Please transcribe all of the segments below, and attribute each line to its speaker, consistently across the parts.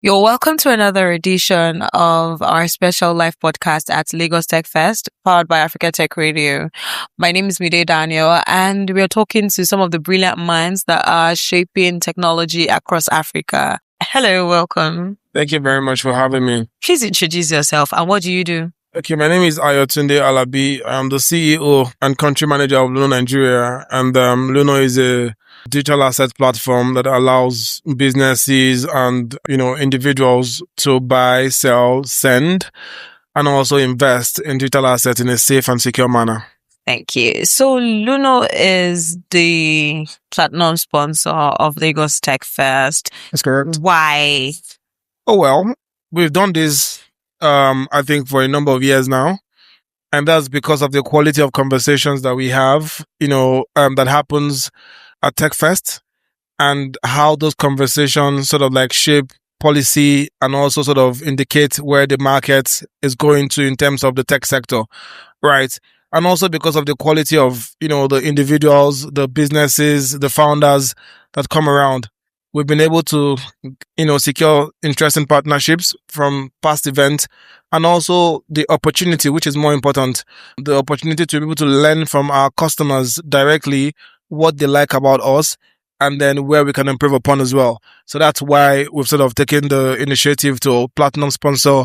Speaker 1: You're welcome to another edition of our special live podcast at Lagos Tech Fest, powered by Africa Tech Radio. My name is Mide Daniel, and we're talking to some of the brilliant minds that are shaping technology across Africa. Hello, welcome.
Speaker 2: Thank you very much for having me.
Speaker 1: Please introduce yourself and what do you do?
Speaker 2: Okay, my name is Ayotunde Alabi. I'm the CEO and country manager of Luno Nigeria, and Luno is a digital asset platform that allows businesses and individuals to buy, sell, send, and also invest in digital assets in a safe and secure manner.
Speaker 1: Thank you. So Luno is the platinum sponsor of Lagos Tech Fest.
Speaker 2: That's correct.
Speaker 1: Why?
Speaker 2: Oh well, we've done this I think for a number of years now. And that's because of the quality of conversations that we have, that happens at TechFest, and how those conversations sort of like shape policy and also sort of indicate where the market is going to in terms of the tech sector, right? And also because of the quality of, the individuals, the businesses, the founders that come around. We've been able to, secure interesting partnerships from past events, and also the opportunity, which is more important, the opportunity to be able to learn from our customers directly what they like about us, and then where we can improve upon as well. So that's why we've sort of taken the initiative to platinum sponsor,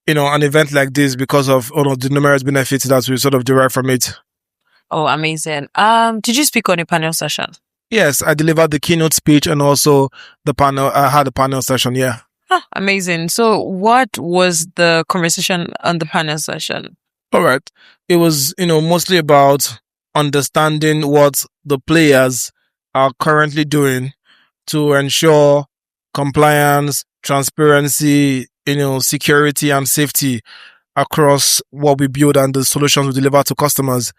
Speaker 2: an event like this because of the numerous benefits that we sort of derive from it.
Speaker 1: Oh, amazing. Did you speak on a panel session?
Speaker 2: Yes, I delivered the keynote speech and also the panel. I had a panel session. Yeah.
Speaker 1: Amazing. So what was the conversation on the panel session?
Speaker 2: All right. It was, mostly about understanding what the players are currently doing to ensure compliance, transparency, security and safety across what we build and the solutions we deliver to customers.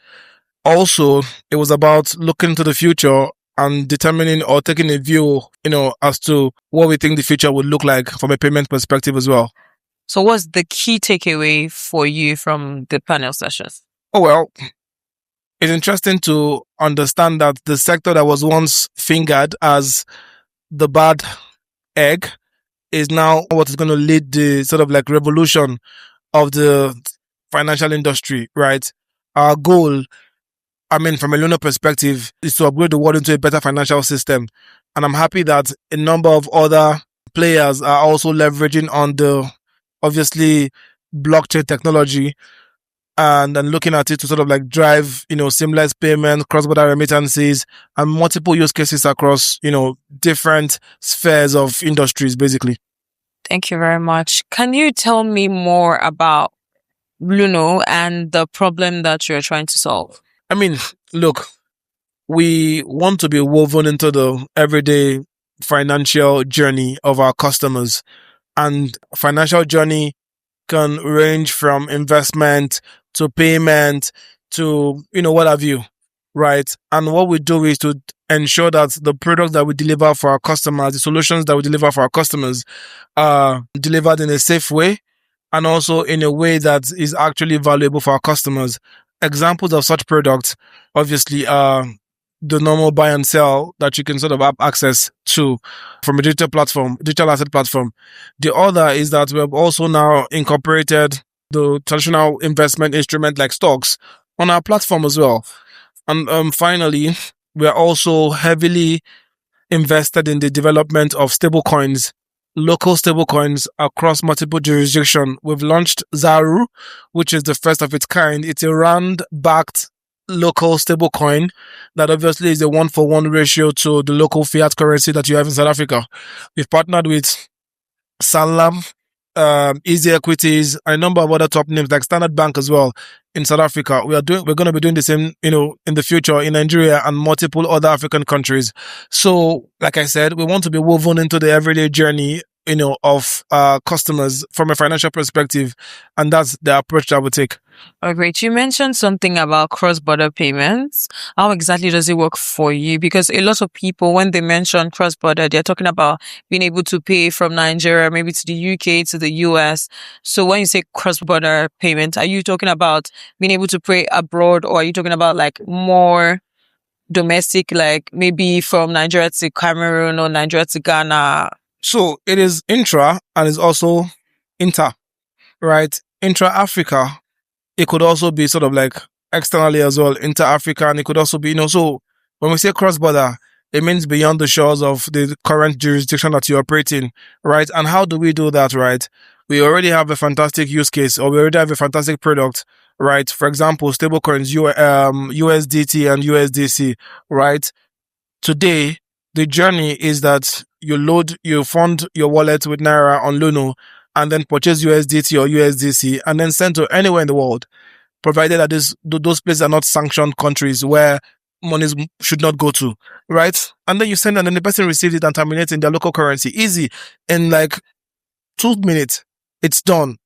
Speaker 2: Also, it was about looking to the future and determining or taking a view, as to what we think the future would look like from a payment perspective as well.
Speaker 1: So what's the key takeaway for you from the panel sessions?
Speaker 2: Oh, well, it's interesting to understand that the sector that was once fingered as the bad egg is now what is going to lead the sort of like revolution of the financial industry, right? Our goal, from a Luno perspective, is to upgrade the world into a better financial system. And I'm happy that a number of other players are also leveraging on the, obviously, blockchain technology and looking at it to sort of like drive, seamless payments, cross-border remittances, and multiple use cases across, different spheres of industries, basically.
Speaker 1: Thank you very much. Can you tell me more about Luno and the problem that you're trying to solve?
Speaker 2: Look, we want to be woven into the everyday financial journey of our customers. And financial journey can range from investment to payment to, what have you, right? And what we do is to ensure that the products that we deliver for our customers, the solutions that we deliver for our customers are delivered in a safe way and also in a way that is actually valuable for our customers. Examples of such products, obviously, are the normal buy and sell that you can sort of have access to from a digital asset platform. The other is that we have also now incorporated the traditional investment instrument like stocks on our platform as well. And finally, we are also heavily invested in the development of stablecoins, local stablecoins across multiple jurisdictions. We've launched Zaru, which is the first of its kind. It's a rand-backed local stablecoin that obviously is a 1-for-1 ratio to the local fiat currency that you have in South Africa. We've partnered with Sanlam, Easy Equities, and a number of other top names like Standard Bank as well in South Africa. We're going to be doing the same, in the future in Nigeria and multiple other African countries. So, like I said, we want to be woven into the everyday journey, of customers from a financial perspective, and that's the approach that we take.
Speaker 1: Oh, great. You mentioned something about cross-border payments. How exactly does it work for you? Because a lot of people, when they mention cross-border, they're talking about being able to pay from Nigeria, maybe to the UK, to the US. So when you say cross-border payment, are you talking about being able to pay abroad, or are you talking about like more domestic, like maybe from Nigeria to Cameroon or Nigeria to Ghana?
Speaker 2: So it is intra and it's also inter, right? Intra Africa, it could also be sort of like externally as well, inter Africa, and it could also be, so when we say cross border, it means beyond the shores of the current jurisdiction that you operate in, right? And how do we do that, right? We already have a fantastic use case, or we already have a fantastic product, right? For example, stablecoins, USDT and USDC, right? Today, the journey is that you fund your wallet with Naira on Luno and then purchase USDT or USDC and then send to anywhere in the world, provided that those places are not sanctioned countries where monies should not go to, right? And then you send and then the person receives it and terminates in their local currency. Easy. In like 2 minutes, it's done.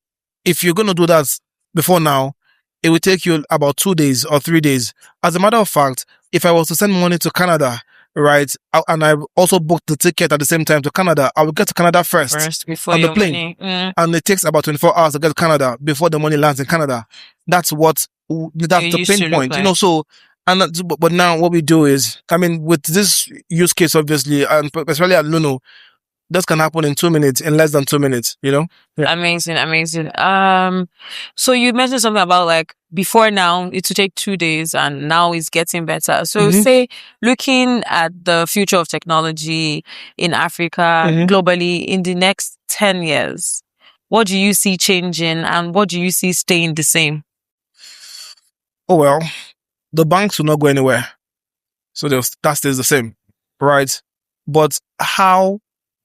Speaker 2: If you're going to do that before now, it will take you about 2 days or 3 days. As a matter of fact, if I was to send money to Canada, right, and I also booked the ticket at the same time to Canada, I will get to Canada first
Speaker 1: before
Speaker 2: on the
Speaker 1: your
Speaker 2: plane.
Speaker 1: money.
Speaker 2: And it takes about 24 hours to get to Canada before the money lands in Canada. That's the
Speaker 1: used to
Speaker 2: pain
Speaker 1: look
Speaker 2: point,
Speaker 1: like.
Speaker 2: but now what we do is, with this use case, obviously, and especially at Luno, this can happen in 2 minutes, in less than 2 minutes, Yeah.
Speaker 1: Amazing. So you mentioned something about like before now it would take 2 days and now it's getting better. So say looking at the future of technology in Africa, globally in the next 10 years, what do you see changing and what do you see staying the same?
Speaker 2: Oh, well, the banks will not go anywhere. So that stays the same, right? But how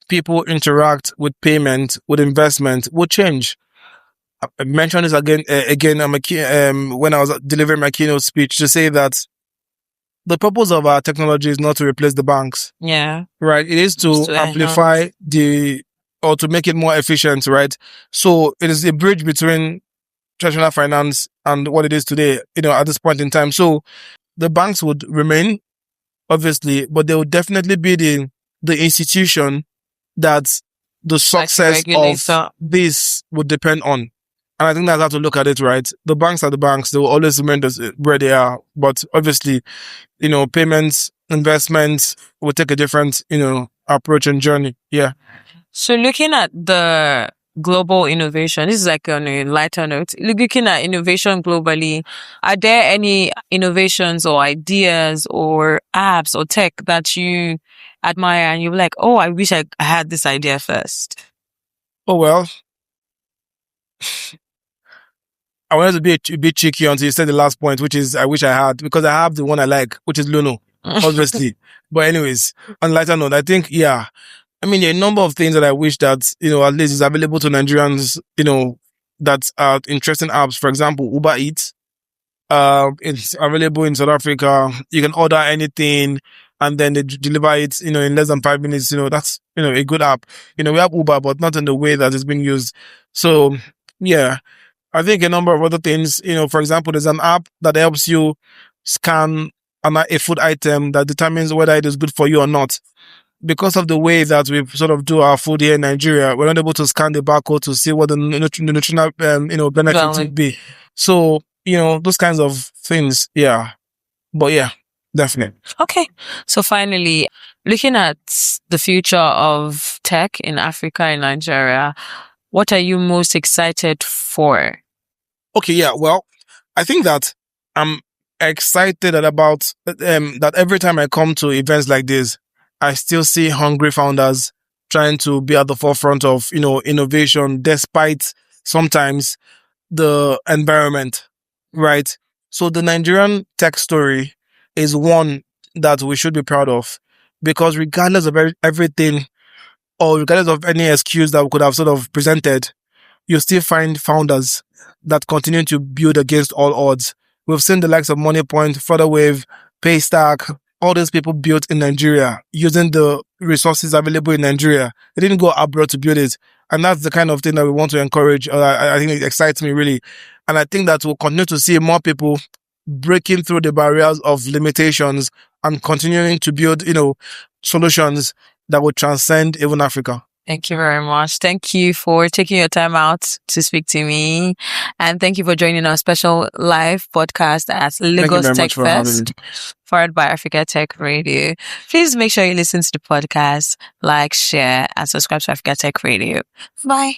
Speaker 2: people interact with payment, with investment will change. I mentioned this again when I was delivering my keynote speech to say that the purpose of our technology is not to replace the banks.
Speaker 1: Yeah.
Speaker 2: Right. It is to amplify or to make it more efficient, right? So it is a bridge between traditional finance and what it is today, at this point in time. So the banks would remain, obviously, but they would definitely be the institution that the success of this would depend on. And I think that's how to look at it, right? The banks are the banks. They will always remain where they are. But obviously, payments, investments will take a different, approach and journey. Yeah.
Speaker 1: So looking at the global innovation, this is like on a lighter note, looking at innovation globally, are there any innovations or ideas or apps or tech that you admire and you're like, oh, I wish I had this idea first?
Speaker 2: Oh, well, I wanted to be a bit cheeky until you said the last point, which is I wish I had, because I have the one I like, which is Luno, obviously. But anyways, on lighter note, I think, yeah, a number of things that I wish that, at least is available to Nigerians, that are interesting apps. For example, Uber Eats. It's available in South Africa. You can order anything and then they deliver it, in less than 5 minutes. That's, a good app. We have Uber, but not in the way that it's being used. So, yeah, I think a number of other things, for example, there's an app that helps you scan a food item that determines whether it is good for you or not. Because of the way that we sort of do our food here in Nigeria, we're not able to scan the barcode to see what the nutritional, benefits would be. So, those kinds of things. Yeah. But yeah, definitely.
Speaker 1: Okay. So finally, looking at the future of tech in Africa and Nigeria, what are you most excited for?
Speaker 2: Okay. Yeah. Well, I think that I'm excited about that every time I come to events like this, I still see hungry founders trying to be at the forefront of, innovation, despite sometimes the environment, right? So the Nigerian tech story is one that we should be proud of, because regardless of everything, or regardless of any excuse that we could have sort of presented, you still find founders that continue to build against all odds. We've seen the likes of MoneyPoint, Furtherwave, Paystack, all these people built in Nigeria using the resources available in Nigeria. They didn't go abroad to build it. And that's the kind of thing that we want to encourage. I think it excites me really. And I think that we'll continue to see more people breaking through the barriers of limitations and continuing to build, solutions that will transcend even Africa.
Speaker 1: Thank you very much. Thank you for taking your time out to speak to me. And thank you for joining our special live podcast at
Speaker 2: Thank you
Speaker 1: Lagos
Speaker 2: very
Speaker 1: Tech
Speaker 2: much for having me.
Speaker 1: Fest, powered by Africa Tech Radio. Please make sure you listen to the podcast, like, share, and subscribe to Africa Tech Radio. Bye.